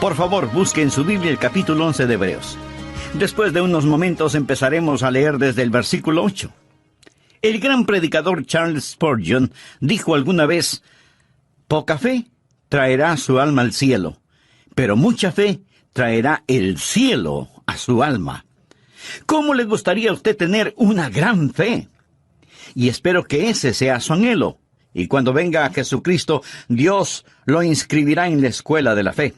Por favor, busque en su Biblia el capítulo 11 de Hebreos. Después de unos momentos empezaremos a leer desde el versículo 8. El gran predicador Charles Spurgeon dijo alguna vez: poca fe traerá su alma al cielo, pero mucha fe traerá el cielo a su alma. ¿Cómo le gustaría a usted tener una gran fe? Y espero que ese sea su anhelo. Y cuando venga a Jesucristo, Dios lo inscribirá en la escuela de la fe.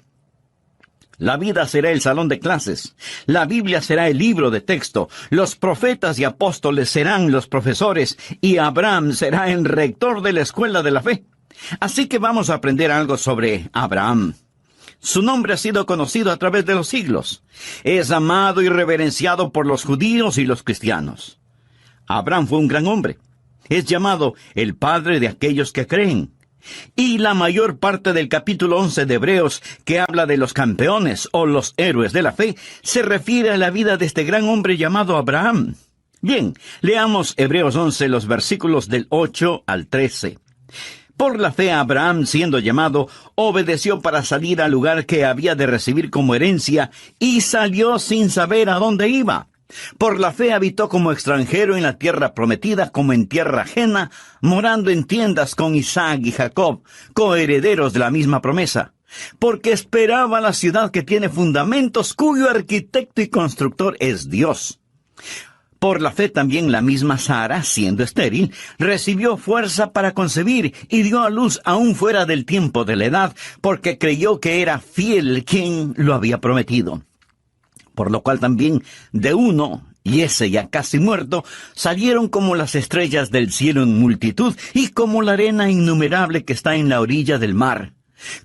La vida será el salón de clases, la Biblia será el libro de texto, los profetas y apóstoles serán los profesores, y Abraham será el rector de la escuela de la fe. Así que vamos a aprender algo sobre Abraham. Su nombre ha sido conocido a través de los siglos. Es amado y reverenciado por los judíos y los cristianos. Abraham fue un gran hombre. Es llamado el padre de aquellos que creen. Y la mayor parte del capítulo 11 de Hebreos, que habla de los campeones o los héroes de la fe, se refiere a la vida de este gran hombre llamado Abraham. Bien, leamos Hebreos 11, los versículos del 8 al 13. Por la fe Abraham, siendo llamado, obedeció para salir al lugar que había de recibir como herencia, y salió sin saber a dónde iba. Por la fe habitó como extranjero en la tierra prometida, como en tierra ajena, morando en tiendas con Isaac y Jacob, coherederos de la misma promesa, porque esperaba la ciudad que tiene fundamentos, cuyo arquitecto y constructor es Dios. Por la fe también la misma Sara, siendo estéril, recibió fuerza para concebir y dio a luz aún fuera del tiempo de la edad, porque creyó que era fiel quien lo había prometido. Por lo cual también de uno, y ese ya casi muerto, salieron como las estrellas del cielo en multitud, y como la arena innumerable que está en la orilla del mar.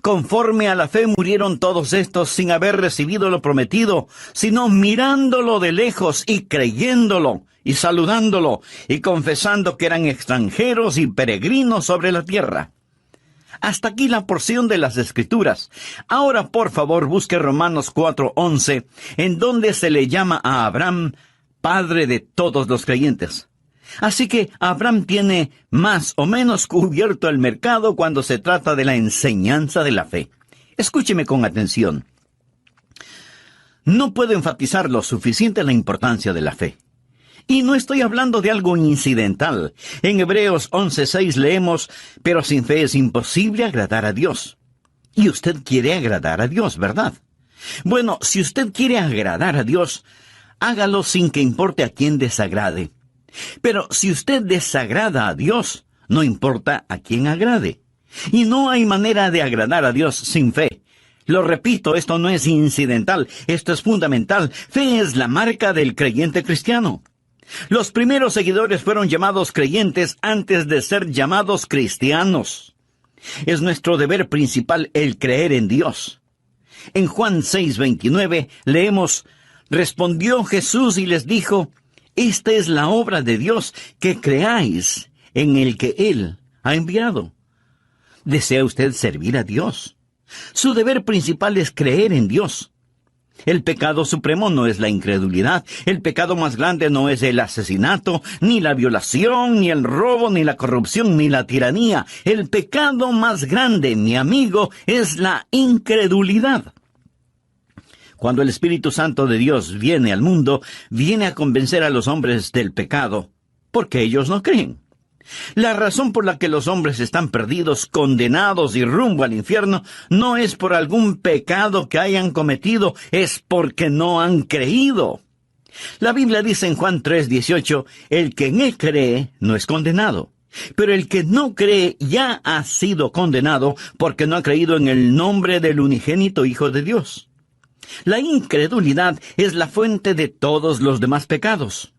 Conforme a la fe murieron todos estos sin haber recibido lo prometido, sino mirándolo de lejos y creyéndolo, y saludándolo, y confesando que eran extranjeros y peregrinos sobre la tierra. Hasta aquí la porción de las Escrituras. Ahora, por favor, busque Romanos 4:11, en donde se le llama a Abraham padre de todos los creyentes. Así que Abraham tiene más o menos cubierto el mercado cuando se trata de la enseñanza de la fe. Escúcheme con atención. No puedo enfatizar lo suficiente la importancia de la fe. Y no estoy hablando de algo incidental. En Hebreos 11:6 leemos: pero sin fe es imposible agradar a Dios. Y usted quiere agradar a Dios, ¿verdad? Bueno, si usted quiere agradar a Dios, hágalo sin que importe a quién desagrade. Pero si usted desagrada a Dios, no importa a quién agrade. Y no hay manera de agradar a Dios sin fe. Lo repito, esto no es incidental, esto es fundamental. Fe es la marca del creyente cristiano. Los primeros seguidores fueron llamados creyentes antes de ser llamados cristianos. Es nuestro deber principal el creer en Dios. En Juan 6:29 leemos: respondió Jesús y les dijo: esta es la obra de Dios, que creáis en el que Él ha enviado. ¿Desea usted servir a Dios? Su deber principal es creer en Dios. El pecado supremo no es la incredulidad. El pecado más grande no es el asesinato, ni la violación, ni el robo, ni la corrupción, ni la tiranía. El pecado más grande, mi amigo, es la incredulidad. Cuando el Espíritu Santo de Dios viene al mundo, viene a convencer a los hombres del pecado, porque ellos no creen. La razón por la que los hombres están perdidos, condenados y rumbo al infierno, no es por algún pecado que hayan cometido, es porque no han creído. La Biblia dice en Juan 3:18, el que en él cree no es condenado. Pero el que no cree ya ha sido condenado porque no ha creído en el nombre del unigénito Hijo de Dios. La incredulidad es la fuente de todos los demás pecados.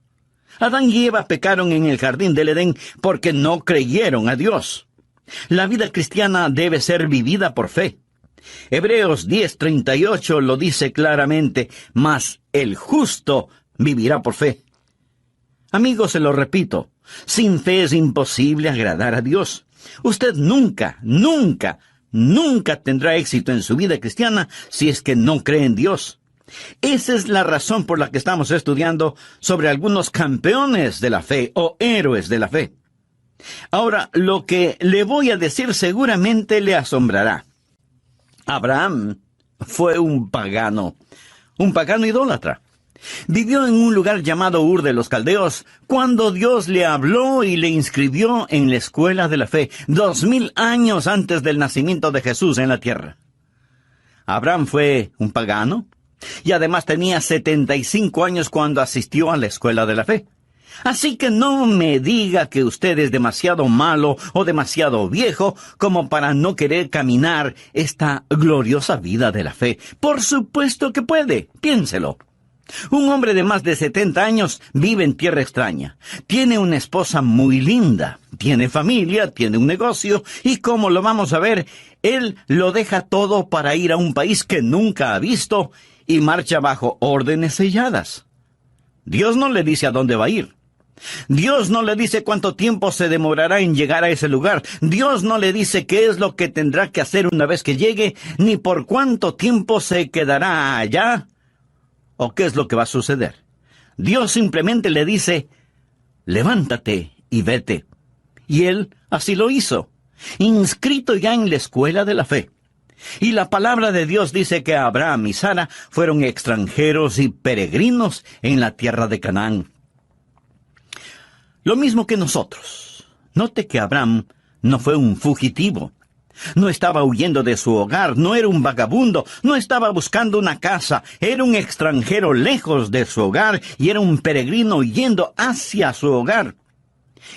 Adán y Eva pecaron en el jardín del Edén porque no creyeron a Dios. La vida cristiana debe ser vivida por fe. Hebreos 10:38 lo dice claramente: mas el justo vivirá por fe. Amigos, se lo repito, sin fe es imposible agradar a Dios. Usted nunca tendrá éxito en su vida cristiana si es que no cree en Dios. Esa es la razón por la que estamos estudiando sobre algunos campeones de la fe o héroes de la fe. Ahora, lo que le voy a decir seguramente le asombrará. Abraham Fue un pagano idólatra. Vivió en un lugar llamado Ur de los Caldeos, cuando Dios le habló y le inscribió en la escuela de la fe, 2000 años antes del nacimiento de Jesús en la tierra. Abraham fue un pagano, y además tenía 75 años cuando asistió a la escuela de la fe. Así que no me diga que usted es demasiado malo o demasiado viejo como para no querer caminar esta gloriosa vida de la fe. Por supuesto que puede, piénselo. Un hombre de más de 70 años vive en tierra extraña. Tiene una esposa muy linda, tiene familia, tiene un negocio, y como lo vamos a ver, él lo deja todo para ir a un país que nunca ha visto y marcha bajo órdenes selladas. Dios no le dice a dónde va a ir. Dios no le dice cuánto tiempo se demorará en llegar a ese lugar. Dios no le dice qué es lo que tendrá que hacer una vez que llegue, ni por cuánto tiempo se quedará allá, o qué es lo que va a suceder. Dios simplemente le dice, levántate y vete. Y él así lo hizo, inscrito ya en la escuela de la fe. Y la palabra de Dios dice que Abraham y Sara fueron extranjeros y peregrinos en la tierra de Canaán. Lo mismo que nosotros. Note que Abraham no fue un fugitivo. No estaba huyendo de su hogar, no era un vagabundo, no estaba buscando una casa, era un extranjero lejos de su hogar y era un peregrino yendo hacia su hogar.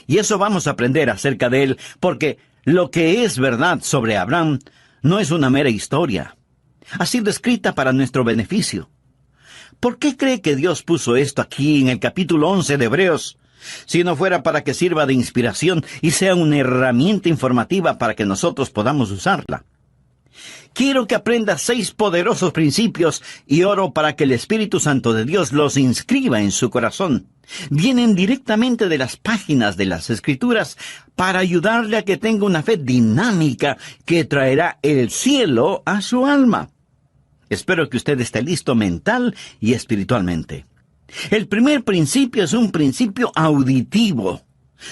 Y eso vamos a aprender acerca de él, porque lo que es verdad sobre Abraham no es una mera historia. Ha sido escrita para nuestro beneficio. ¿Por qué cree que Dios puso esto aquí en el capítulo 11 de Hebreos? Si no fuera para que sirva de inspiración y sea una herramienta informativa para que nosotros podamos usarla. Quiero que aprenda 6 poderosos principios y oro para que el Espíritu Santo de Dios los inscriba en su corazón. Vienen directamente de las páginas de las Escrituras para ayudarle a que tenga una fe dinámica que traerá el cielo a su alma. Espero que usted esté listo mental y espiritualmente. El primer principio es un principio auditivo.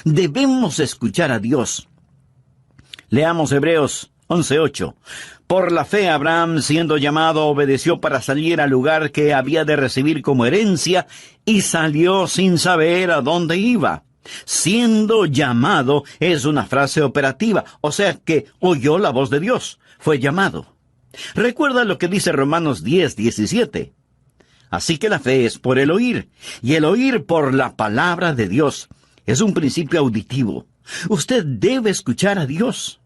Debemos escuchar a Dios. Leamos Hebreos 11:8. Por la fe Abraham, siendo llamado, obedeció para salir al lugar que había de recibir como herencia, y salió sin saber a dónde iba. Siendo llamado es una frase operativa, o sea que oyó la voz de Dios, fue llamado. Recuerda lo que dice Romanos 10:17. Así que la fe es por el oír, y el oír por la palabra de Dios. Es un principio auditivo. Usted debe escuchar a Dios.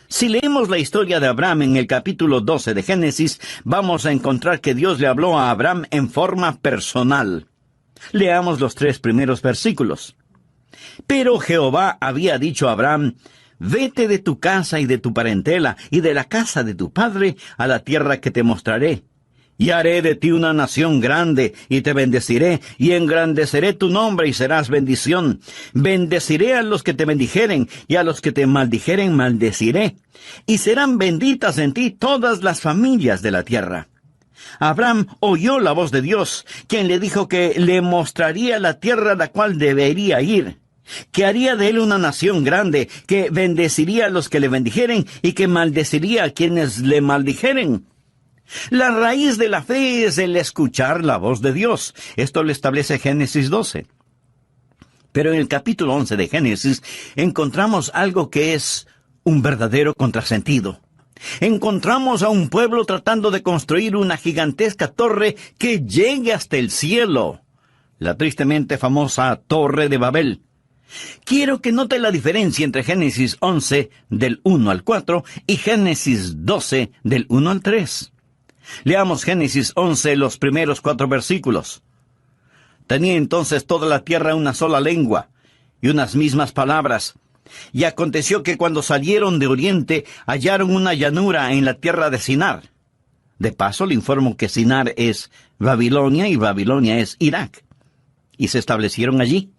Si leemos la historia de Abraham en el capítulo 12 de Génesis, vamos a encontrar que Dios le habló a Abraham en forma personal. Leamos los 3 primeros versículos. Pero Jehová había dicho a Abraham, vete de tu casa y de tu parentela y de la casa de tu padre a la tierra que te mostraré. Y haré de ti una nación grande, y te bendeciré, y engrandeceré tu nombre, y serás bendición. Bendeciré a los que te bendijeren, y a los que te maldijeren maldeciré. Y serán benditas en ti todas las familias de la tierra. Abraham oyó la voz de Dios, quien le dijo que le mostraría la tierra a la cual debería ir, que haría de él una nación grande, que bendeciría a los que le bendijeren, y que maldeciría a quienes le maldijeren. La raíz de la fe es el escuchar la voz de Dios. Esto lo establece Génesis 12. Pero en el capítulo 11 de Génesis encontramos algo que es un verdadero contrasentido. Encontramos a un pueblo tratando de construir una gigantesca torre que llegue hasta el cielo. La tristemente famosa Torre de Babel. Quiero que note la diferencia entre Génesis 11 del 1 al 4 y Génesis 12 del 1 al 3. Leamos Génesis 11, los primeros 4 versículos. Tenía entonces toda la tierra una sola lengua, y unas mismas palabras. Y aconteció que cuando salieron de oriente, hallaron una llanura en la tierra de Sinar. De paso, le informo que Sinar es Babilonia, y Babilonia es Irak. Y se establecieron allí.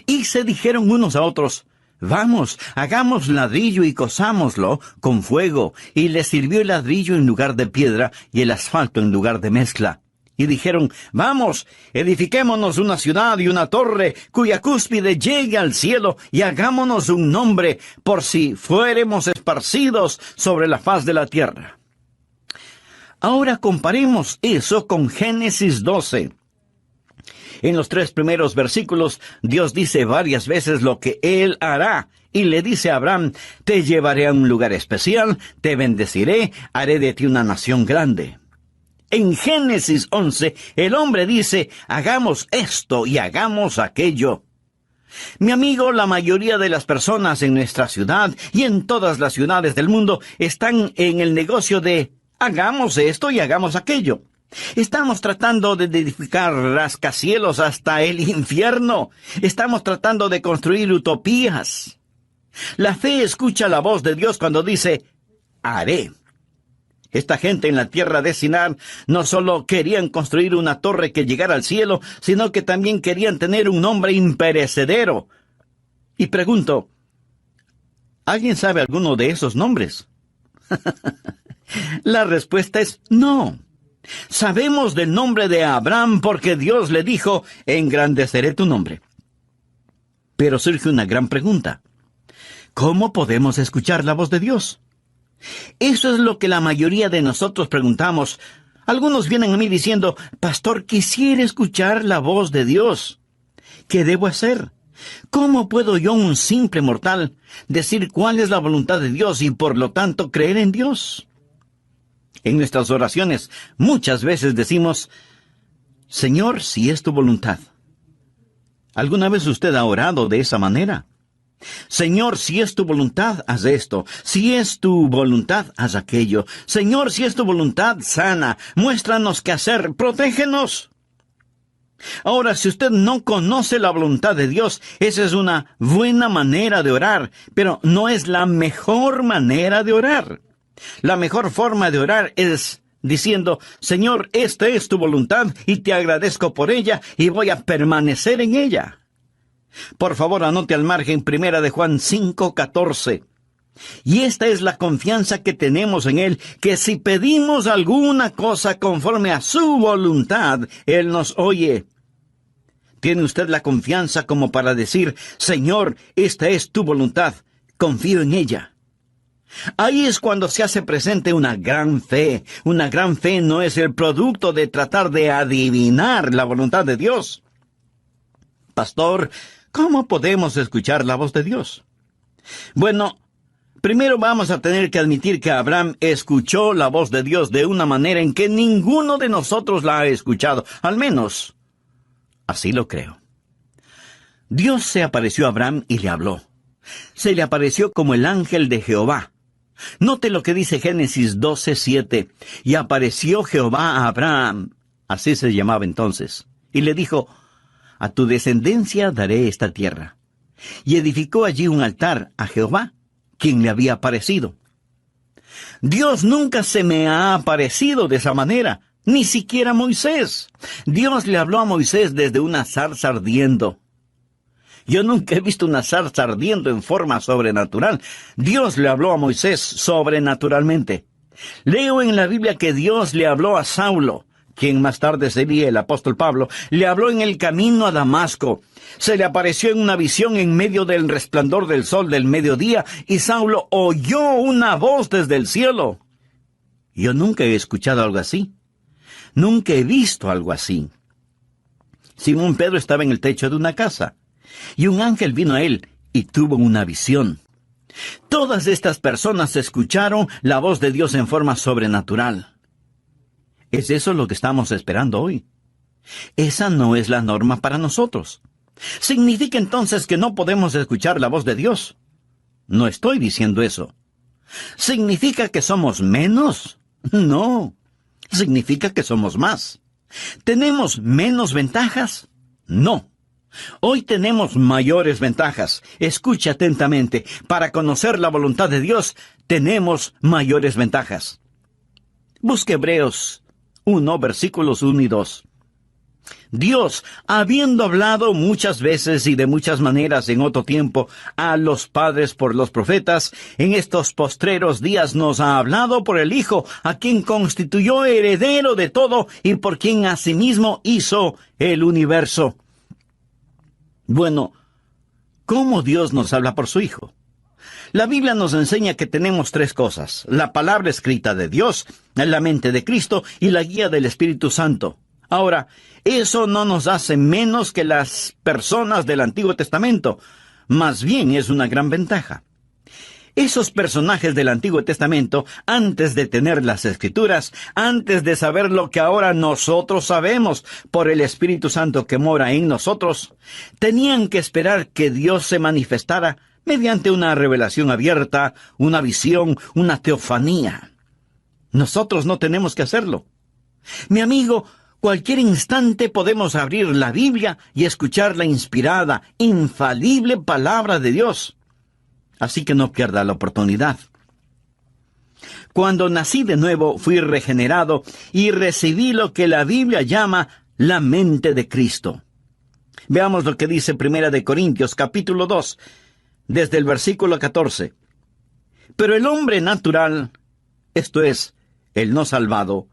Y se dijeron unos a otros, vamos, hagamos ladrillo y cozámoslo con fuego. Y les sirvió el ladrillo en lugar de piedra y el asfalto en lugar de mezcla. Y dijeron, vamos, edifiquémonos una ciudad y una torre cuya cúspide llegue al cielo y hagámonos un nombre por si fuéremos esparcidos sobre la faz de la tierra. Ahora comparemos eso con Génesis 12. En los 3 primeros versículos, Dios dice varias veces lo que Él hará, y le dice a Abraham: te llevaré a un lugar especial, te bendeciré, haré de ti una nación grande. En Génesis 11, el hombre dice: hagamos esto y hagamos aquello. Mi amigo, la mayoría de las personas en nuestra ciudad y en todas las ciudades del mundo están en el negocio de hagamos esto y hagamos aquello. Estamos tratando de edificar rascacielos hasta el infierno. Estamos tratando de construir utopías. La fe escucha la voz de Dios cuando dice: haré. Esta gente en la tierra de Sinar no solo querían construir una torre que llegara al cielo, sino que también querían tener un nombre imperecedero. Y pregunto, ¿alguien sabe alguno de esos nombres? La respuesta es no. Sabemos del nombre de Abraham porque Dios le dijo: engrandeceré tu nombre. Pero surge una gran pregunta: ¿cómo podemos escuchar la voz de Dios? Eso es lo que la mayoría de nosotros preguntamos. Algunos vienen a mí diciendo: pastor, quisiera escuchar la voz de Dios. ¿Qué debo hacer? ¿Cómo puedo yo, un simple mortal, decir cuál es la voluntad de Dios y por lo tanto creer en Dios? En nuestras oraciones muchas veces decimos: Señor, si es tu voluntad. ¿Alguna vez usted ha orado de esa manera? Señor, si es tu voluntad, haz esto. Si es tu voluntad, haz aquello. Señor, si es tu voluntad, sana. Muéstranos qué hacer. Protégenos. Ahora, si usted no conoce la voluntad de Dios, esa es una buena manera de orar, pero no es la mejor manera de orar. La mejor forma de orar es diciendo: Señor, esta es tu voluntad y te agradezco por ella y voy a permanecer en ella. Por favor, anote al margen 1 de Juan 5:14. Y esta es la confianza que tenemos en Él, que si pedimos alguna cosa conforme a su voluntad, Él nos oye. ¿Tiene usted la confianza como para decir: Señor, esta es tu voluntad, confío en ella? Ahí es cuando se hace presente una gran fe. Una gran fe no es el producto de tratar de adivinar la voluntad de Dios. Pastor, ¿cómo podemos escuchar la voz de Dios? Bueno, primero vamos a tener que admitir que Abraham escuchó la voz de Dios de una manera en que ninguno de nosotros la ha escuchado. Al menos, así lo creo. Dios se apareció a Abraham y le habló. Se le apareció como el ángel de Jehová. Note lo que dice Génesis 12:7. Y apareció Jehová a Abraham, así se llamaba entonces, y le dijo: a tu descendencia daré esta tierra. Y edificó allí un altar a Jehová, quien le había aparecido. Dios nunca se me ha aparecido de esa manera, ni siquiera Moisés. Dios le habló a Moisés desde una zarza ardiendo. Yo nunca he visto una zarza ardiendo en forma sobrenatural. Dios le habló a Moisés sobrenaturalmente. Leo en la Biblia que Dios le habló a Saulo, quien más tarde sería el apóstol Pablo. Le habló en el camino a Damasco. Se le apareció en una visión en medio del resplandor del sol del mediodía, y Saulo oyó una voz desde el cielo. Yo nunca he escuchado algo así. Nunca he visto algo así. Simón Pedro estaba en el techo de una casa, y un ángel vino a él y tuvo una visión. Todas estas personas escucharon la voz de Dios en forma sobrenatural. ¿Es eso lo que estamos esperando hoy? Esa no es la norma para nosotros. ¿Significa entonces que no podemos escuchar la voz de Dios? No estoy diciendo eso. ¿Significa que somos menos? No. Significa que somos más. ¿Tenemos menos ventajas? No. Hoy tenemos mayores ventajas. Escucha atentamente. Para conocer la voluntad de Dios, tenemos mayores ventajas. Busque Hebreos 1, versículos 1 y 2. Dios, habiendo hablado muchas veces y de muchas maneras en otro tiempo a los padres por los profetas, en estos postreros días nos ha hablado por el Hijo, a quien constituyó heredero de todo y por quien asimismo hizo el universo. Bueno, ¿cómo Dios nos habla por su Hijo? La Biblia nos enseña que tenemos tres cosas: la palabra escrita de Dios, la mente de Cristo y la guía del Espíritu Santo. Ahora, eso no nos hace menos que las personas del Antiguo Testamento. Más bien es una gran ventaja. Esos personajes del Antiguo Testamento, antes de tener las Escrituras, antes de saber lo que ahora nosotros sabemos por el Espíritu Santo que mora en nosotros, tenían que esperar que Dios se manifestara mediante una revelación abierta, una visión, una teofanía. Nosotros no tenemos que hacerlo. Mi amigo, cualquier instante podemos abrir la Biblia y escuchar la inspirada, infalible palabra de Dios. Así que no pierda la oportunidad. Cuando nací de nuevo, fui regenerado y recibí lo que la Biblia llama la mente de Cristo. Veamos lo que dice 1 Corintios capítulo 2, desde el versículo 14. Pero el hombre natural, esto es, el no salvado,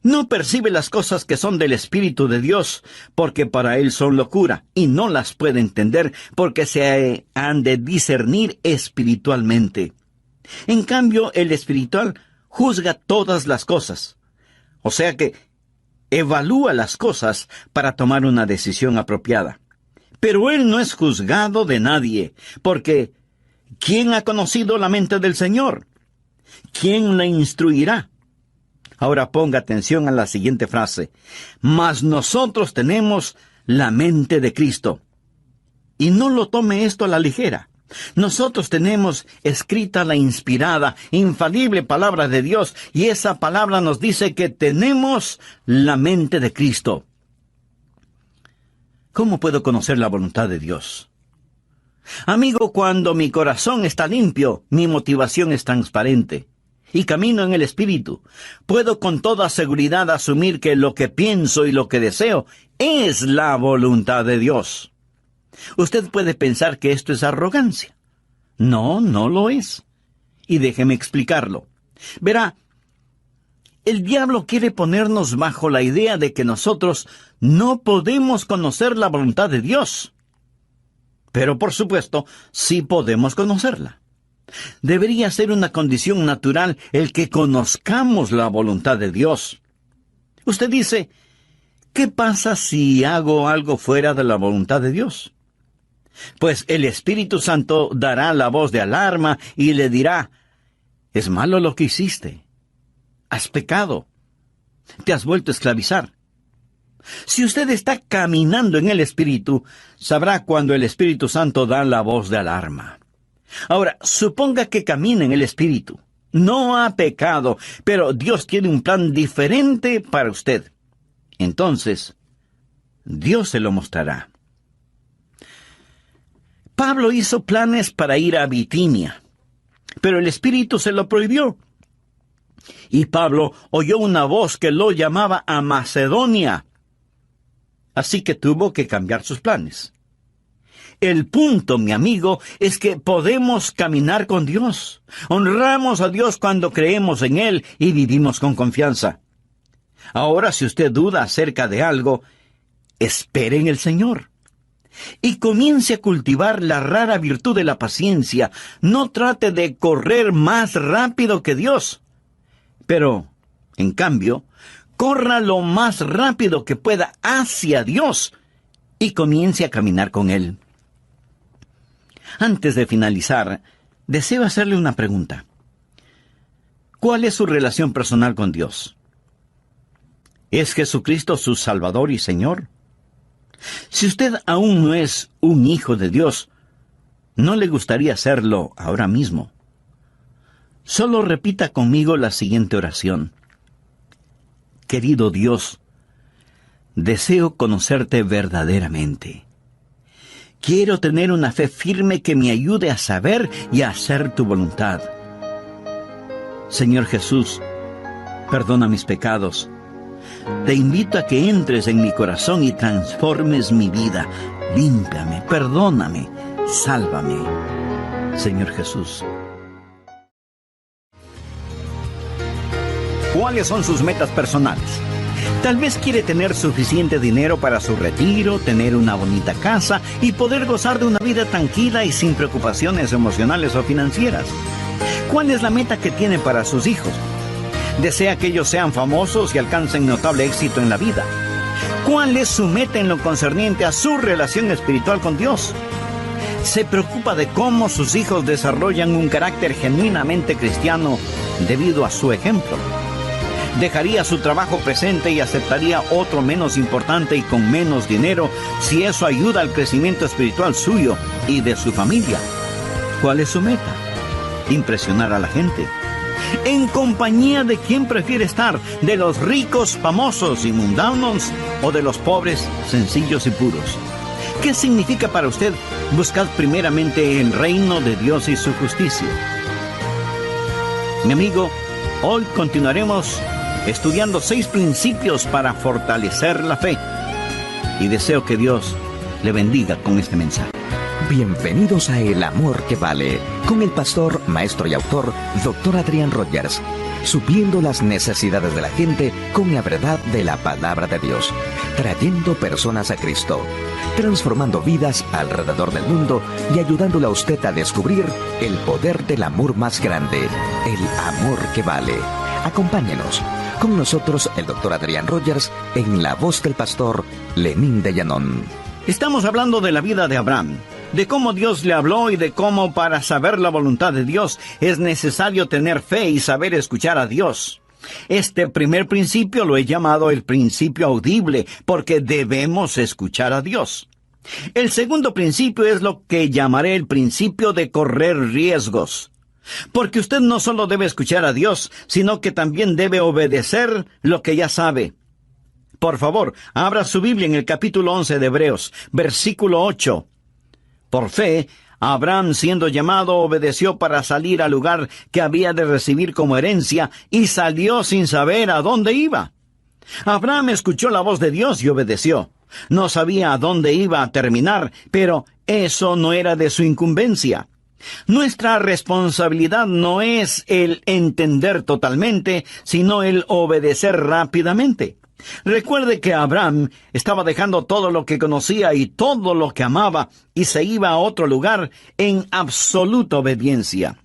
no percibe las cosas que son del Espíritu de Dios, porque para él son locura, y no las puede entender, porque se han de discernir espiritualmente. En cambio, el espiritual juzga todas las cosas. O sea que evalúa las cosas para tomar una decisión apropiada. Pero él no es juzgado de nadie, porque ¿quién ha conocido la mente del Señor? ¿Quién la instruirá? Ahora ponga atención a la siguiente frase: mas nosotros tenemos la mente de Cristo. Y no lo tome esto a la ligera. Nosotros tenemos escrita la inspirada, infalible palabra de Dios, y esa palabra nos dice que tenemos la mente de Cristo. ¿Cómo puedo conocer la voluntad de Dios? Amigo, cuando mi corazón está limpio, mi motivación es transparente y camino en el Espíritu, puedo con toda seguridad asumir que lo que pienso y lo que deseo es la voluntad de Dios. Usted puede pensar que esto es arrogancia. No, no lo es. Y déjeme explicarlo. Verá, el diablo quiere ponernos bajo la idea de que nosotros no podemos conocer la voluntad de Dios. Pero por supuesto, sí podemos conocerla. Debería ser una condición natural el que conozcamos la voluntad de Dios. Usted dice, ¿qué pasa si hago algo fuera de la voluntad de Dios? Pues el Espíritu Santo dará la voz de alarma y le dirá, es malo lo que hiciste. Has pecado. Te has vuelto a esclavizar. Si usted está caminando en el Espíritu, sabrá cuando el Espíritu Santo da la voz de alarma. Ahora, suponga que camina en el Espíritu. No ha pecado, pero Dios tiene un plan diferente para usted. Entonces, Dios se lo mostrará. Pablo hizo planes para ir a Bitinia, pero el Espíritu se lo prohibió. Y Pablo oyó una voz que lo llamaba a Macedonia. Así que tuvo que cambiar sus planes. El punto, mi amigo, es que podemos caminar con Dios. Honramos a Dios cuando creemos en Él y vivimos con confianza. Ahora, si usted duda acerca de algo, espere en el Señor. Y comience a cultivar la rara virtud de la paciencia. No trate de correr más rápido que Dios. Pero, en cambio, corra lo más rápido que pueda hacia Dios y comience a caminar con Él. Antes de finalizar, deseo hacerle una pregunta. ¿Cuál es su relación personal con Dios? ¿Es Jesucristo su Salvador y Señor? Si usted aún no es un hijo de Dios, ¿no le gustaría serlo ahora mismo? Solo repita conmigo la siguiente oración. Querido Dios, deseo conocerte verdaderamente. Quiero tener una fe firme que me ayude a saber y a hacer tu voluntad. Señor Jesús, perdona mis pecados. Te invito a que entres en mi corazón y transformes mi vida. Límpiame, perdóname, sálvame. Señor Jesús. ¿Cuáles son sus metas personales? Tal vez quiere tener suficiente dinero para su retiro, tener una bonita casa y poder gozar de una vida tranquila y sin preocupaciones emocionales o financieras. ¿Cuál es la meta que tiene para sus hijos? ¿Desea que ellos sean famosos y alcancen notable éxito en la vida? ¿Cuál es su meta en lo concerniente a su relación espiritual con Dios? ¿Se preocupa de cómo sus hijos desarrollan un carácter genuinamente cristiano debido a su ejemplo? ¿Dejaría su trabajo presente y aceptaría otro menos importante y con menos dinero si eso ayuda al crecimiento espiritual suyo y de su familia? ¿Cuál es su meta? Impresionar a la gente. ¿En compañía de quién prefiere estar? ¿De los ricos, famosos y mundanos o de los pobres, sencillos y puros? ¿Qué significa para usted buscar primeramente el reino de Dios y su justicia? Mi amigo, hoy continuaremos estudiando 6 principios para fortalecer la fe. Y deseo que Dios le bendiga con este mensaje. Bienvenidos a El Amor que Vale, con el pastor, maestro y autor, Dr. Adrián Rogers, supliendo las necesidades de la gente con la verdad de la palabra de Dios, trayendo personas a Cristo, transformando vidas alrededor del mundo y ayudándole a usted a descubrir el poder del amor más grande, el amor que vale. Acompáñenos. Con nosotros el Dr. Adrián Rogers en la voz del pastor Lenín de Llanón. Estamos hablando de la vida de Abraham, de cómo Dios le habló y de cómo para saber la voluntad de Dios es necesario tener fe y saber escuchar a Dios. Este primer principio lo he llamado el principio audible, porque debemos escuchar a Dios. El segundo principio es lo que llamaré el principio de correr riesgos. Porque usted no solo debe escuchar a Dios, sino que también debe obedecer lo que ya sabe. Por favor, abra su Biblia en el capítulo 11 de Hebreos, versículo 8. Por fe, Abraham, siendo llamado, obedeció para salir al lugar que había de recibir como herencia, y salió sin saber a dónde iba. Abraham escuchó la voz de Dios y obedeció. No sabía a dónde iba a terminar, pero eso no era de su incumbencia. Nuestra responsabilidad no es el entender totalmente, sino el obedecer rápidamente. Recuerde que Abraham estaba dejando todo lo que conocía y todo lo que amaba y se iba a otro lugar en absoluta obediencia.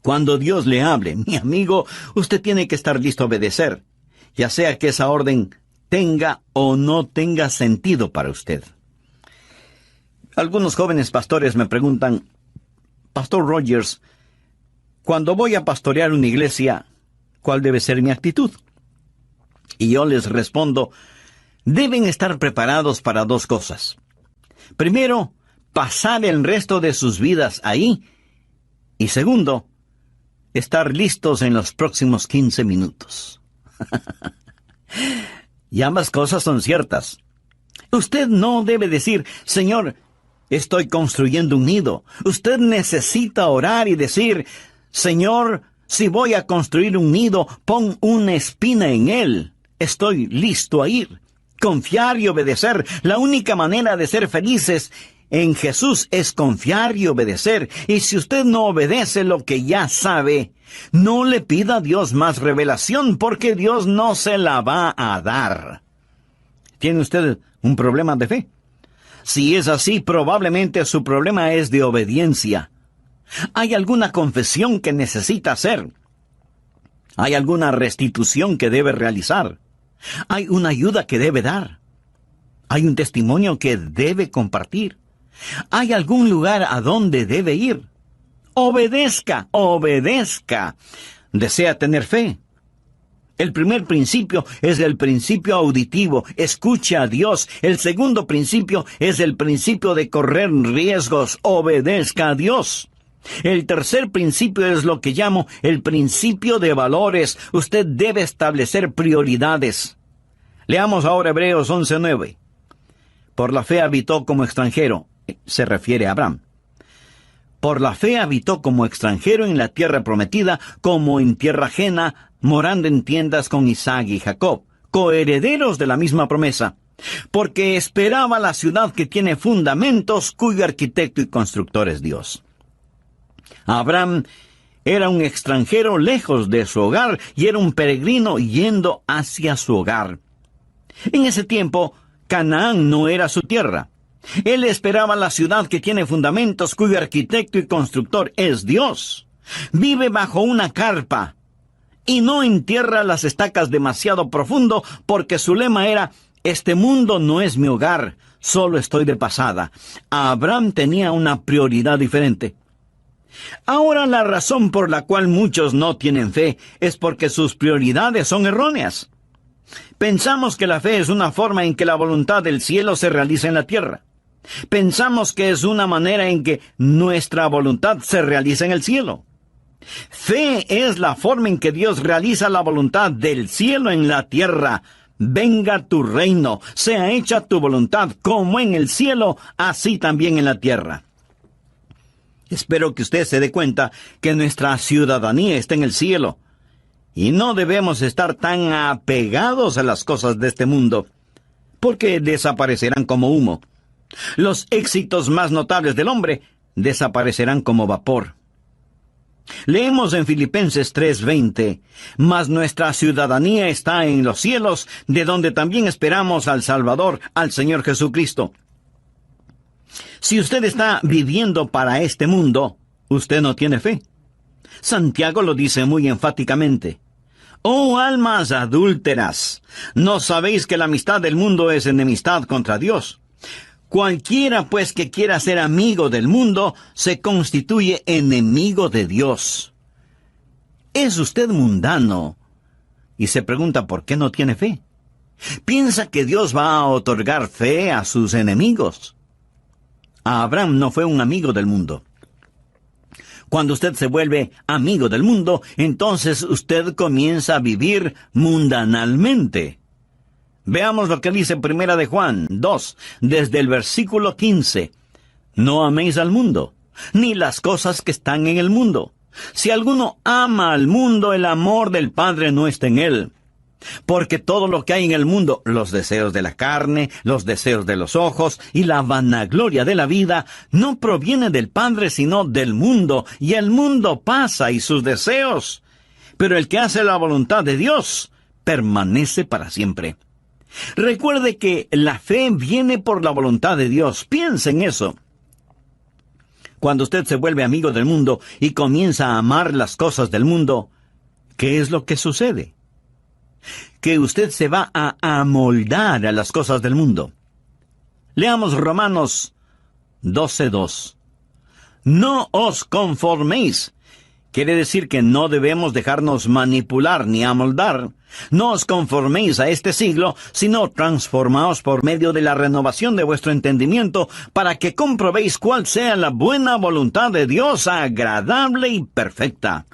Cuando Dios le hable, mi amigo, usted tiene que estar listo a obedecer, ya sea que esa orden tenga o no tenga sentido para usted. Algunos jóvenes pastores me preguntan: Pastor Rogers, cuando voy a pastorear una iglesia, ¿cuál debe ser mi actitud? Y yo les respondo: deben estar preparados para 2 cosas. Primero, pasar el resto de sus vidas ahí. Y segundo, estar listos en los próximos 15 minutos. Y ambas cosas son ciertas. Usted no debe decir: Señor, estoy construyendo un nido. Usted necesita orar y decir: Señor, si voy a construir un nido, pon una espina en él. Estoy listo a ir. Confiar y obedecer. La única manera de ser felices en Jesús es confiar y obedecer. Y si usted no obedece lo que ya sabe, no le pida a Dios más revelación, porque Dios no se la va a dar. ¿Tiene usted un problema de fe? Si es así, probablemente su problema es de obediencia. ¿Hay alguna confesión que necesita hacer? ¿Hay alguna restitución que debe realizar? ¿Hay una ayuda que debe dar? ¿Hay un testimonio que debe compartir? ¿Hay algún lugar a donde debe ir? Obedezca, obedezca. ¿Desea tener fe? El primer principio es el principio auditivo. Escuche a Dios. El segundo principio es el principio de correr riesgos. Obedezca a Dios. El tercer principio es lo que llamo el principio de valores. Usted debe establecer prioridades. Leamos ahora Hebreos 11:9. Por la fe habitó como extranjero. Se refiere a Abraham. Por la fe habitó como extranjero en la tierra prometida, como en tierra ajena, morando en tiendas con Isaac y Jacob, coherederos de la misma promesa, porque esperaba la ciudad que tiene fundamentos, cuyo arquitecto y constructor es Dios. Abraham Era un extranjero lejos de su hogar y era un peregrino yendo hacia su hogar. En ese tiempo, Canaán no era su tierra. Él esperaba la ciudad que tiene fundamentos, cuyo arquitecto y constructor es Dios. Vive bajo una carpa y no entierra las estacas demasiado profundo, porque su lema era: este mundo no es mi hogar, solo estoy de pasada. Abraham tenía una prioridad diferente. Ahora, la razón por la cual muchos no tienen fe es porque sus prioridades son erróneas. Pensamos que la fe es una forma en que la voluntad del cielo se realiza en la tierra. Pensamos que es una manera en que nuestra voluntad se realiza en el cielo. Fe es la forma en que Dios realiza la voluntad del cielo en la tierra. Venga tu reino, sea hecha tu voluntad, como en el cielo, así también en la tierra. Espero que usted se dé cuenta que nuestra ciudadanía está en el cielo, y no debemos estar tan apegados a las cosas de este mundo, porque desaparecerán como humo. Los éxitos más notables del hombre desaparecerán como vapor. Leemos en Filipenses 3:20, mas nuestra ciudadanía está en los cielos, de donde también esperamos al Salvador, al Señor Jesucristo. Si usted está viviendo para este mundo, usted no tiene fe. Santiago lo dice muy enfáticamente. Oh almas adúlteras, ¿no sabéis que la amistad del mundo es enemistad contra Dios? Cualquiera, pues, que quiera ser amigo del mundo, se constituye enemigo de Dios. ¿Es usted mundano? Y se pregunta por qué no tiene fe. ¿Piensa que Dios va a otorgar fe a sus enemigos? Abraham no fue un amigo del mundo. Cuando usted se vuelve amigo del mundo, entonces usted comienza a vivir mundanalmente. Veamos lo que dice Primera de Juan 2, desde el versículo 15. No améis al mundo, ni las cosas que están en el mundo. Si alguno ama al mundo, el amor del Padre no está en él. Porque todo lo que hay en el mundo, los deseos de la carne, los deseos de los ojos y la vanagloria de la vida, no proviene del Padre sino del mundo, y el mundo pasa y sus deseos. Pero el que hace la voluntad de Dios permanece para siempre. Recuerde que la fe viene por la voluntad de Dios. Piense en eso. Cuando usted se vuelve amigo del mundo y comienza a amar las cosas del mundo, ¿qué es lo que sucede? Que usted se va a amoldar a las cosas del mundo. Leamos Romanos 12:2. No os conforméis. Quiere decir que no debemos dejarnos manipular ni amoldar. No os conforméis a este siglo, sino transformaos por medio de la renovación de vuestro entendimiento, para que comprobéis cuál sea la buena voluntad de Dios, agradable y perfecta.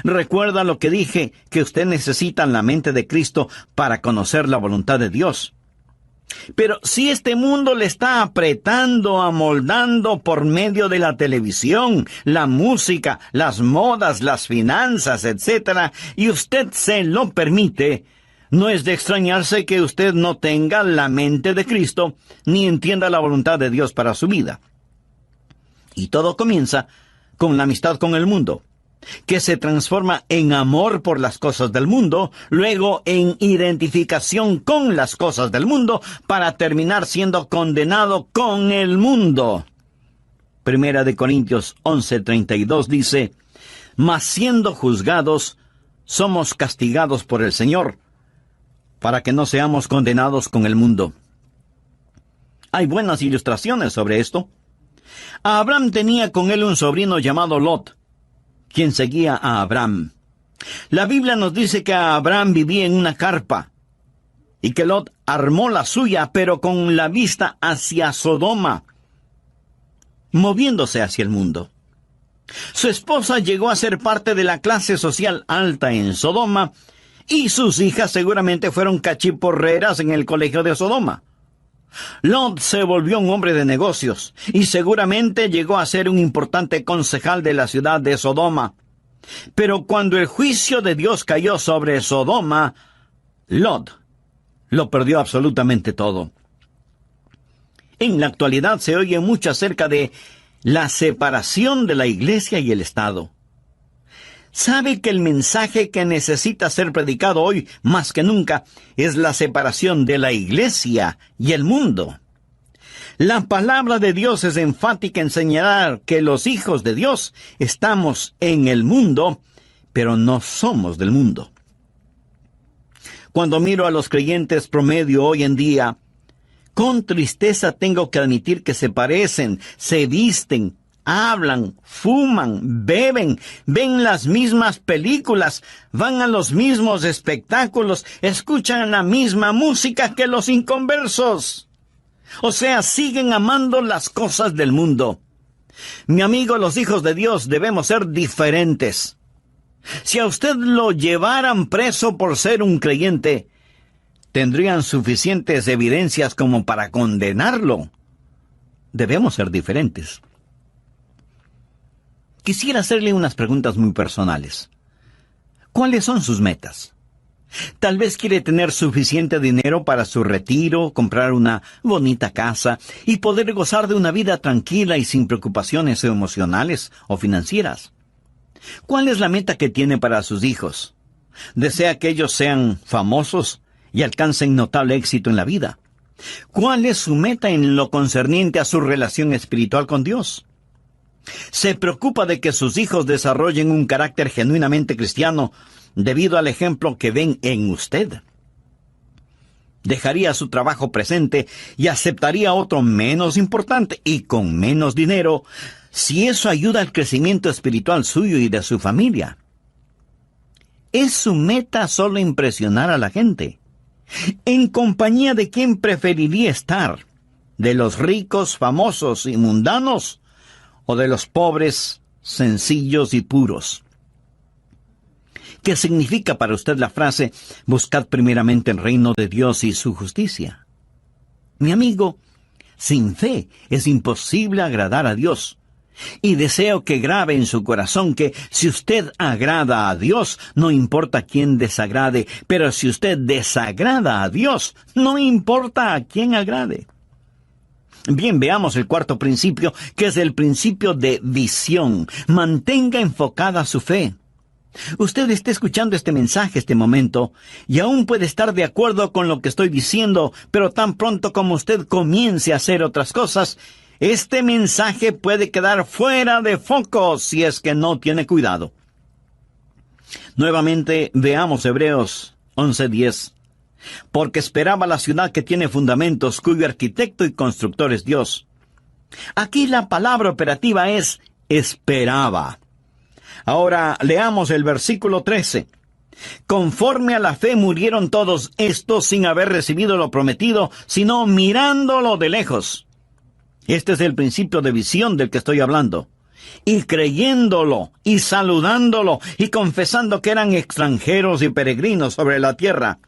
Recuerda lo que dije, que usted necesita la mente de Cristo para conocer la voluntad de Dios. Pero si este mundo le está apretando, amoldando por medio de la televisión, la música, las modas, las finanzas, etc., y usted se lo permite, no es de extrañarse que usted no tenga la mente de Cristo, ni entienda la voluntad de Dios para su vida. Y todo comienza con la amistad con el mundo, que se transforma en amor por las cosas del mundo, luego en identificación con las cosas del mundo, para terminar siendo condenado con el mundo. Primera de Corintios 11:32 dice, mas siendo juzgados, somos castigados por el Señor, para que no seamos condenados con el mundo. Hay buenas ilustraciones sobre esto. Abraham tenía con él un sobrino llamado Lot, quien seguía a Abraham. La Biblia nos dice que Abraham vivía en una carpa y que Lot armó la suya, pero con la vista hacia Sodoma, moviéndose hacia el mundo. Su esposa llegó a ser parte de la clase social alta en Sodoma, y sus hijas seguramente fueron cachiporreras en el colegio de Sodoma. Lot se volvió un hombre de negocios y seguramente llegó a ser un importante concejal de la ciudad de Sodoma. Pero cuando el juicio de Dios cayó sobre Sodoma, Lot lo perdió absolutamente todo. En la actualidad se oye mucho acerca de la separación de la iglesia y el Estado. sabe que el mensaje que necesita ser predicado hoy más que nunca es la separación de la iglesia y el mundo. La palabra de Dios es enfática en señalar que los hijos de Dios estamos en el mundo, pero no somos del mundo. Cuando miro a los creyentes promedio hoy en día, con tristeza tengo que admitir que se parecen, se visten, hablan, fuman, beben, ven las mismas películas, van a los mismos espectáculos, escuchan la misma música que los inconversos. O sea, siguen amando las cosas del mundo. Mi amigo, los hijos de Dios debemos ser diferentes. Si a usted lo llevaran preso por ser un creyente, tendrían suficientes evidencias como para condenarlo. Debemos ser diferentes. Quisiera hacerle unas preguntas muy personales. ¿Cuáles son sus metas? Tal vez quiere tener suficiente dinero para su retiro, comprar una bonita casa y poder gozar de una vida tranquila y sin preocupaciones emocionales o financieras. ¿Cuál es la meta que tiene para sus hijos? ¿Desea que ellos sean famosos y alcancen notable éxito en la vida? ¿Cuál es su meta en lo concerniente a su relación espiritual con Dios? ¿Se preocupa de que sus hijos desarrollen un carácter genuinamente cristiano debido al ejemplo que ven en usted? ¿Dejaría su trabajo presente y aceptaría otro menos importante y con menos dinero si eso ayuda al crecimiento espiritual suyo y de su familia? ¿Es su meta solo impresionar a la gente? ¿En compañía de quién preferiría estar? ¿De los ricos, famosos y mundanos? ¿O de los pobres, sencillos y puros? ¿Qué significa para usted la frase, buscad primeramente el reino de Dios y su justicia? Mi amigo, sin fe es imposible agradar a Dios. Y deseo que grabe en su corazón que si usted agrada a Dios, no importa quién desagrade, pero si usted desagrada a Dios, no importa a quién agrade. Bien, veamos el cuarto principio, que es el principio de visión. Mantenga enfocada su fe. Usted está escuchando este mensaje, este momento, y aún puede estar de acuerdo con lo que estoy diciendo, pero tan pronto como usted comience a hacer otras cosas, este mensaje puede quedar fuera de foco si es que no tiene cuidado. Nuevamente, veamos Hebreos 11:10. Porque esperaba la ciudad que tiene fundamentos, cuyo arquitecto y constructor es Dios. Aquí la palabra operativa es esperaba. Ahora leamos el versículo 13. Conforme a la fe murieron todos estos sin haber recibido lo prometido, sino mirándolo de lejos. Este es el principio de visión del que estoy hablando. Y creyéndolo, y saludándolo, y confesando que eran extranjeros y peregrinos sobre la tierra.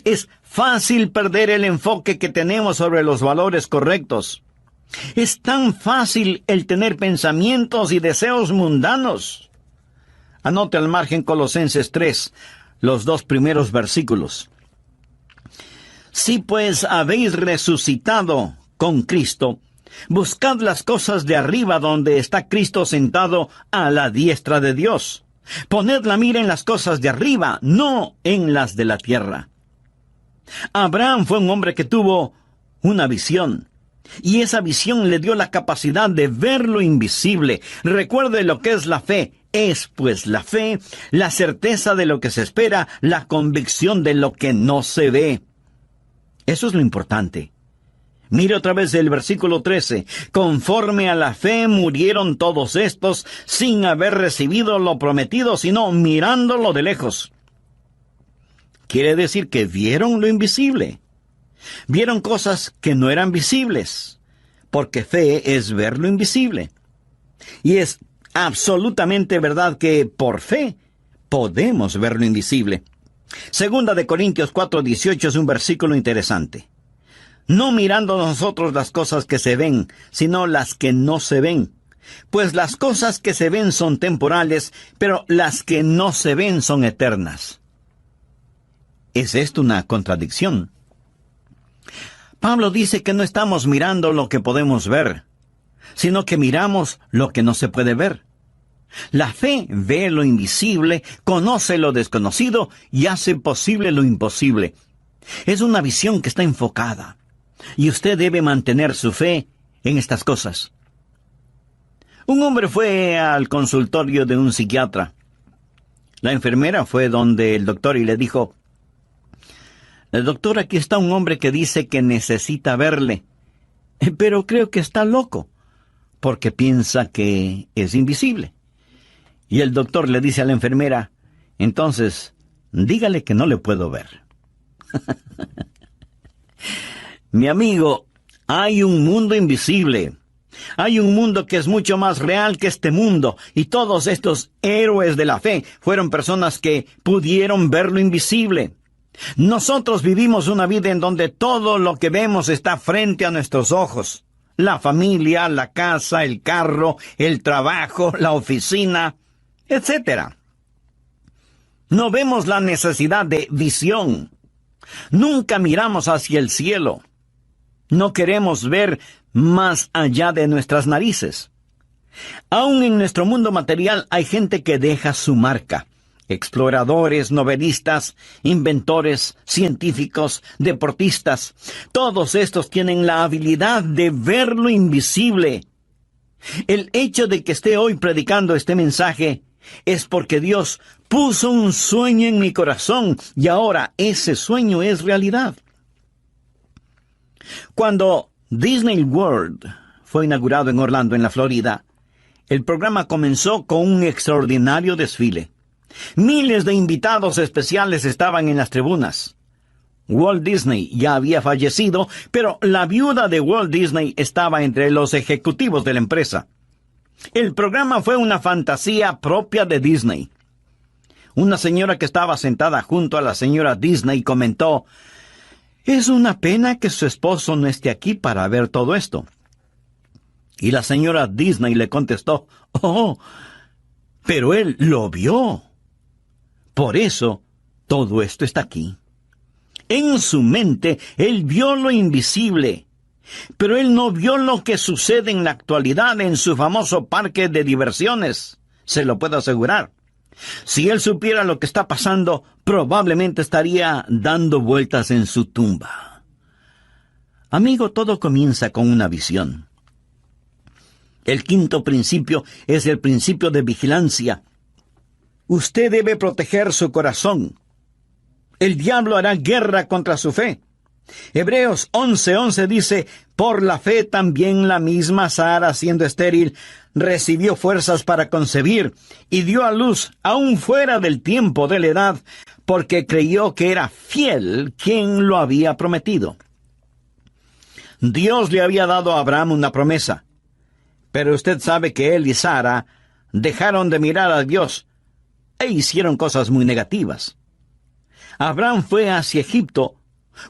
Es fácil perder el enfoque que tenemos sobre los valores correctos. Es tan fácil el tener pensamientos y deseos mundanos. Anote al margen Colosenses 3, los 2 primeros versículos. Si pues habéis resucitado con Cristo, buscad las cosas de arriba donde está Cristo sentado a la diestra de Dios. Poned la mira en las cosas de arriba, no en las de la tierra. Abraham fue un hombre que tuvo una visión, y esa visión le dio la capacidad de ver lo invisible. Recuerde lo que es la fe. Es, pues, la fe, la certeza de lo que se espera, la convicción de lo que no se ve. Eso es lo importante. Mire otra vez el versículo 13. Conforme a la fe murieron todos estos sin haber recibido lo prometido, sino mirándolo de lejos. Quiere decir que vieron lo invisible. Vieron cosas que no eran visibles, porque fe es ver lo invisible. Y es absolutamente verdad que por fe podemos ver lo invisible. Segunda de Corintios 4:18 es un versículo interesante. No mirando nosotros las cosas que se ven, sino las que no se ven. Pues las cosas que se ven son temporales, pero las que no se ven son eternas. ¿Es esto una contradicción? Pablo dice que no estamos mirando lo que podemos ver, sino que miramos lo que no se puede ver. La fe ve lo invisible, conoce lo desconocido y hace posible lo imposible. Es una visión que está enfocada, y usted debe mantener su fe en estas cosas. Un hombre fue al consultorio de un psiquiatra. La enfermera fue donde el doctor y le dijo: doctor, aquí está un hombre que dice que necesita verle, pero creo que está loco, porque piensa que es invisible. Y el doctor le dice a la enfermera: entonces, dígale que no le puedo ver. Mi amigo, hay un mundo invisible. Hay un mundo que es mucho más real que este mundo, y todos estos héroes de la fe fueron personas que pudieron ver lo invisible. Nosotros vivimos una vida en donde todo lo que vemos está frente a nuestros ojos. La familia, la casa, el carro, el trabajo, la oficina, etc. No vemos la necesidad de visión. Nunca miramos hacia el cielo. No queremos ver más allá de nuestras narices. Aún en nuestro mundo material hay gente que deja su marca. Exploradores, novelistas, inventores, científicos, deportistas. Todos estos tienen la habilidad de ver lo invisible. El hecho de que esté hoy predicando este mensaje es porque Dios puso un sueño en mi corazón y ahora ese sueño es realidad. Cuando Disney World fue inaugurado en Orlando, en la Florida, el programa comenzó con un extraordinario desfile. Miles de invitados especiales estaban en las tribunas. Walt Disney ya había fallecido, pero la viuda de Walt Disney estaba entre los ejecutivos de la empresa. El programa fue una fantasía propia de Disney. Una señora que estaba sentada junto a la señora Disney comentó: es una pena que su esposo no esté aquí para ver todo esto. Y la señora Disney le contestó: oh, pero él lo vio. Por eso, todo esto está aquí. En su mente, él vio lo invisible, pero él no vio lo que sucede en la actualidad en su famoso parque de diversiones, se lo puedo asegurar. Si él supiera lo que está pasando, probablemente estaría dando vueltas en su tumba. Amigo, todo comienza con una visión. El quinto principio es el principio de vigilancia. Usted debe proteger su corazón. El diablo hará guerra contra su fe. Hebreos 11:11 dice: por la fe también la misma Sara, siendo estéril, recibió fuerzas para concebir y dio a luz aún fuera del tiempo de la edad, porque creyó que era fiel quien lo había prometido. Dios le había dado a Abraham una promesa, pero usted sabe que él y Sara dejaron de mirar a Dios e hicieron cosas muy negativas. Abraham fue hacia Egipto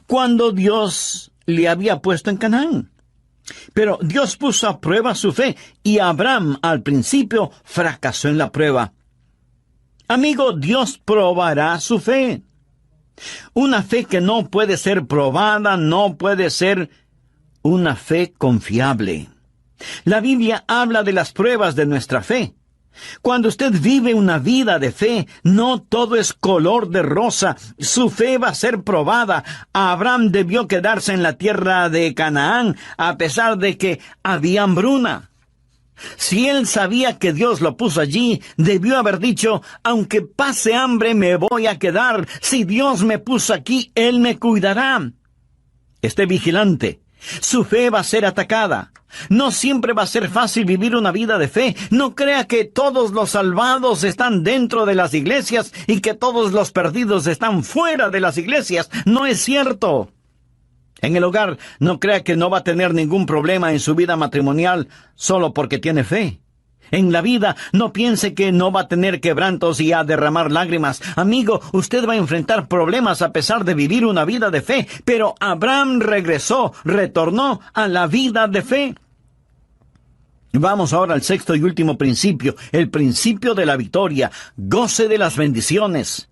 cuando Dios le había puesto en Canaán. Pero Dios puso a prueba su fe y Abraham al principio fracasó en la prueba. Amigo, Dios probará su fe. Una fe que no puede ser probada no puede ser una fe confiable. La Biblia habla de las pruebas de nuestra fe. Cuando usted vive una vida de fe, no todo es color de rosa. Su fe va a ser probada. Abraham debió quedarse en la tierra de Canaán, a pesar de que había hambruna. Si él sabía que Dios lo puso allí, debió haber dicho: aunque pase hambre, me voy a quedar. Si Dios me puso aquí, Él me cuidará. Esté vigilante. Su fe va a ser atacada. No siempre va a ser fácil vivir una vida de fe. No crea que todos los salvados están dentro de las iglesias y que todos los perdidos están fuera de las iglesias. No es cierto. En el hogar, no crea que no va a tener ningún problema en su vida matrimonial solo porque tiene fe. En la vida, no piense que no va a tener quebrantos y a derramar lágrimas. Amigo, usted va a enfrentar problemas a pesar de vivir una vida de fe. Pero Abraham retornó a la vida de fe. Vamos ahora al sexto y último principio, el principio de la victoria. Goce de las bendiciones.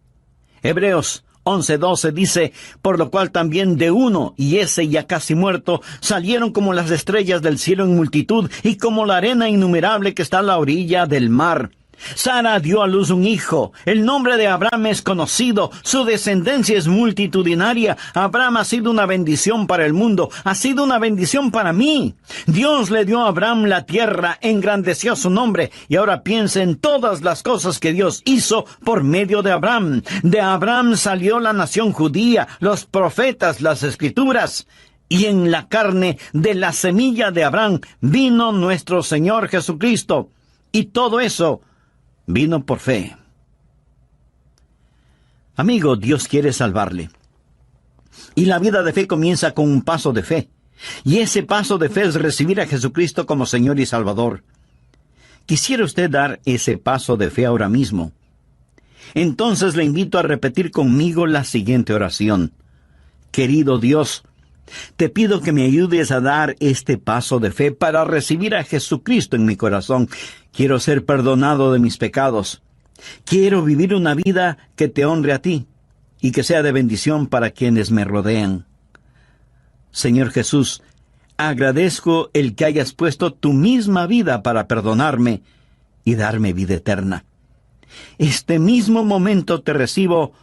Hebreos 11:12 dice: por lo cual también de uno, y ese ya casi muerto, salieron como las estrellas del cielo en multitud, y como la arena innumerable que está a la orilla del mar. Sara dio a luz un hijo. El nombre de Abraham es conocido. Su descendencia es multitudinaria. Abraham ha sido una bendición para el mundo. Ha sido una bendición para mí. Dios le dio a Abraham la tierra, engrandeció su nombre. Y ahora piensa en todas las cosas que Dios hizo por medio de Abraham. De Abraham salió la nación judía, los profetas, las escrituras. Y en la carne de la semilla de Abraham vino nuestro Señor Jesucristo. Y todo eso vino por fe. Amigo, Dios quiere salvarle. Y la vida de fe comienza con un paso de fe. Y ese paso de fe es recibir a Jesucristo como Señor y Salvador. ¿Quisiera usted dar ese paso de fe ahora mismo? Entonces le invito a repetir conmigo la siguiente oración. Querido Dios, te pido que me ayudes a dar este paso de fe para recibir a Jesucristo en mi corazón. Quiero ser perdonado de mis pecados. Quiero vivir una vida que te honre a ti y que sea de bendición para quienes me rodean. Señor Jesús, agradezco el que hayas puesto tu misma vida para perdonarme y darme vida eterna. Este mismo momento te recibo